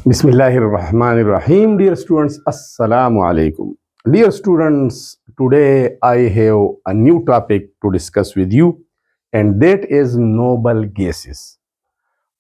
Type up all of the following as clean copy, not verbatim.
Bismillahirrahmanirrahim. Dear students, Assalamu alaikum. Dear students, today I have a new topic to discuss with you, and that is noble gases.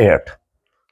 8.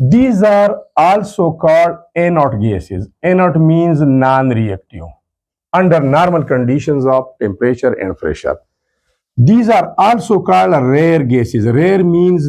These are also called A0 gases. A0 means non-reactive under normal conditions of temperature and pressure. These are also called rare gases. Rare means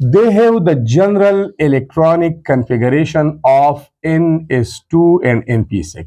they have the general electronic configuration of NS2 and NP6.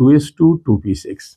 2s2, 2p6.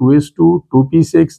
2s2, 2p6,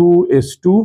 2s2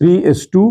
3s2,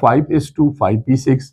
5s2, 5p6.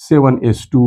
7s2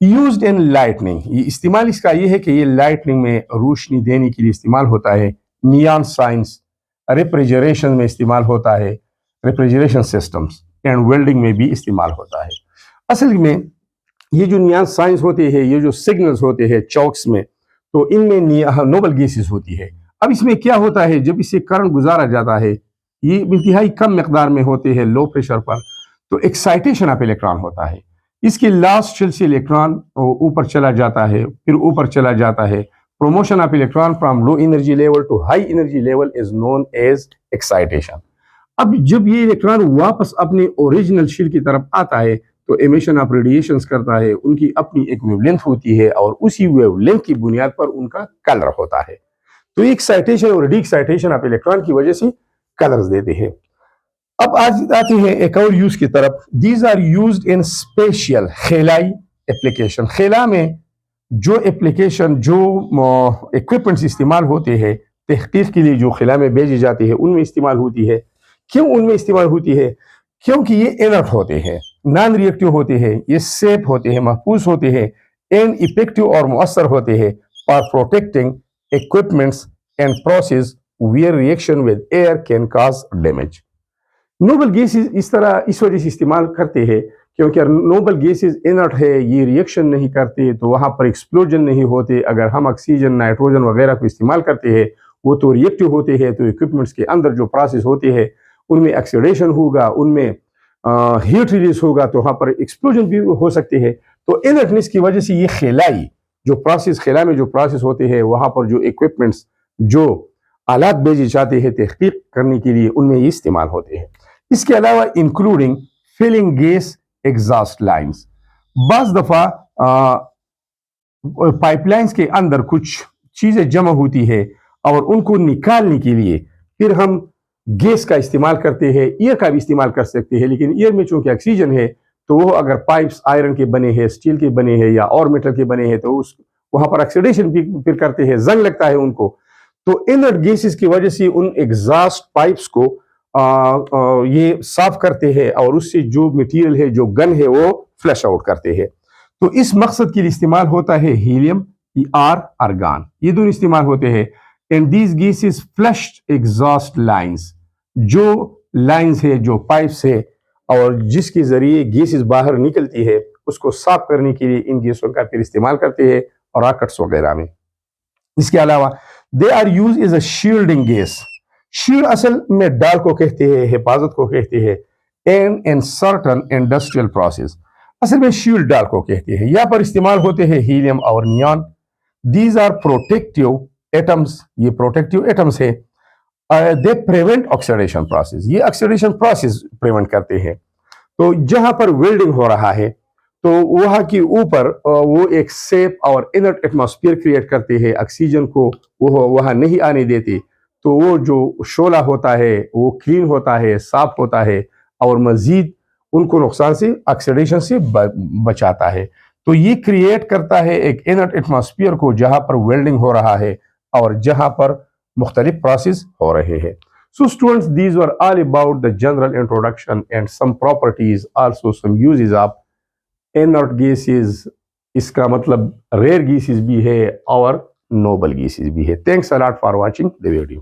used in lightning, یہ استعمال اس کا یہ ہے کہ یہ lighting میں روشنی دینے کے لیے استعمال ہوتا ہے. نیان سائنس ریفریجریشن میں استعمال ہوتا ہے, ریفریجریشن سسٹمز اینڈ ویلڈنگ میں بھی استعمال ہوتا ہے. اصل میں یہ جو نیان سائنس ہوتے ہیں, یہ جو سگنلز ہوتے ہیں چوکس میں, تو ان میں نوبل گیسز ہوتی ہے. اب اس میں کیا ہوتا ہے, جب اسے کرنٹ گزارا جاتا ہے, یہ انتہائی کم مقدار میں ہوتے ہیں لو پریشر پر, تو ایکسائٹیشن آف الیکٹران ہوتا ہے. اس کے لاسٹ شیل سے الیکٹران اوپر چلا جاتا ہے, پھر اوپر چلا جاتا ہے. Promotion of electron from low energy level to high energy level is known as excitation. اب جب یہ الیکٹران واپس اپنے اوریجنل شیل کی طرف آتا ہے تو ایمیشن آف ریڈیشنز کرتا ہے. ان کی اپنی ایک ویو لینتھ ہوتی ہے اور اسی ویو لینتھ کی بنیاد پر ان کا کلر ہوتا ہے. تو ایکسائٹیشن اور ڈی ایکسائٹیشن آف الیکٹران کی وجہ سے کلرز دیتے ہیں. اب آج آتے ہیں ایک اور یوز کی طرف. These are used in special خلائی اپلیکیشن. خلا میں جو اپلیکیشن, جو ایکوپمنٹس استعمال ہوتے ہیں تحقیق کے لیے, جو خلا میں بھیجی جاتی ہے, ان میں استعمال ہوتی ہے. کیوں ان میں استعمال ہوتی ہے؟ کیونکہ یہ انرٹ ہوتے ہیں, نان ری ایکٹیو ہوتے ہیں, یہ سیف ہوتے ہیں, محفوظ ہوتے ہیں, اینڈ افیکٹو اور مؤثر ہوتے ہیں for protecting equipments and process where reaction with air can cause damage. Noble gases اس وجہ سے استعمال کرتے ہیں کیونکہ نوبل گیسز انرٹ ہے, یہ ریئیکشن نہیں کرتے, تو وہاں پر ایکسپلوژن نہیں ہوتے. اگر ہم آکسیجن, نائٹروجن وغیرہ کو استعمال کرتے ہیں, وہ تو ریئیکٹیو ہوتے ہیں, تو ایکوپمنٹس کے اندر جو پروسیس ہوتے ہیں ان میں ایکسیڈیشن ہوگا, ان میں ہیٹ ریلیز ہوگا, تو وہاں پر ایکسپلوژن بھی ہو سکتے ہیں. تو انرٹنس کی وجہ سے یہ خلائی جو پروسیس, خلا میں جو پروسیس ہوتے ہیں, وہاں پر جو ایکوپمنٹس, جو آلات بھیجے جاتے ہیں تحقیق کرنے کے لیے, ان میں یہ استعمال ہوتے ہیں. اس کے علاوہ including filling gas exhaust lines. بعض دفعہ پائپ لائنز کے اندر کچھ چیزیں جمع ہوتی ہے اور ان کو نکالنے کے لیے پھر ہم گیس کا استعمال کرتے ہیں. ایئر کا بھی استعمال کر سکتے ہیں, لیکن ایئر میں چونکہ آکسیجن ہے, تو وہ اگر پائپس آئرن کے بنے ہیں, اسٹیل کے بنے ہیں یا اور میٹل کے بنے ہیں, تو وہاں پر آکسیڈیشن بھی پھر کرتے ہیں, زنگ لگتا ہے ان کو. تو انرٹ گیسز کی وجہ سے ان ایگزاسٹ پائپس کو یہ صاف کرتے ہیں اور اس سے جو مٹیریل ہے, جو گن ہے, وہ فلش آؤٹ کرتے ہیں. تو اس مقصد کے لیے استعمال ہوتا ہے ہیلیم اور ارگان, یہ دونوں استعمال ہوتے ہیں. And these gases flushed exhaust lines, جو لائنز ہے, جو پائپس ہے, اور جس کے ذریعے گیسز باہر نکلتی ہے, اس کو صاف کرنے کے لیے ان گیسوں کا پھر استعمال کرتے ہیں راکٹس وغیرہ میں. اس کے علاوہ they are used as a shielding gas. Shield اصل میں ڈال کو کہتے ہیں, حفاظت کو کہتے ہیں. And in certain industrial process, اصل میں شیلڈ ڈال کو کہتے ہیں. یہاں پر استعمال ہوتے ہیں ہیلیم اور نیان. دیز آر پروٹیکٹیو ایٹمس, یہ پروٹیکٹیو ایٹمس ہے. دے پریونٹ آکسیڈیشن پروسیس, یہ آکسیڈیشن پروسیس پریونٹ کرتے ہیں. تو جہاں پر ویلڈنگ ہو رہا ہے تو وہاں کے اوپر وہ ایک سیف اور انرٹ ایٹماسفیئر کریٹ کرتے ہیں, آکسیجن کو وہ وہاں نہیں آنے دیتے. تو وہ جو شعلہ ہوتا ہے وہ کلین ہوتا ہے, صاف ہوتا ہے, اور مزید ان کو نقصان سے, آکسیڈیشن سے بچاتا ہے. تو یہ کریٹ کرتا ہے ایک انرٹ ایٹماسفیئر کو جہاں پر ویلڈنگ ہو رہا ہے اور جہاں پر مختلف پروسیس ہو رہے ہیں. So students, these were all about the general introduction and some properties, also some uses of inert gases. اس کا مطلب ریئر گیسز بھی ہے اور نوبل گیسز بھی ہے. Thanks a lot for watching the video.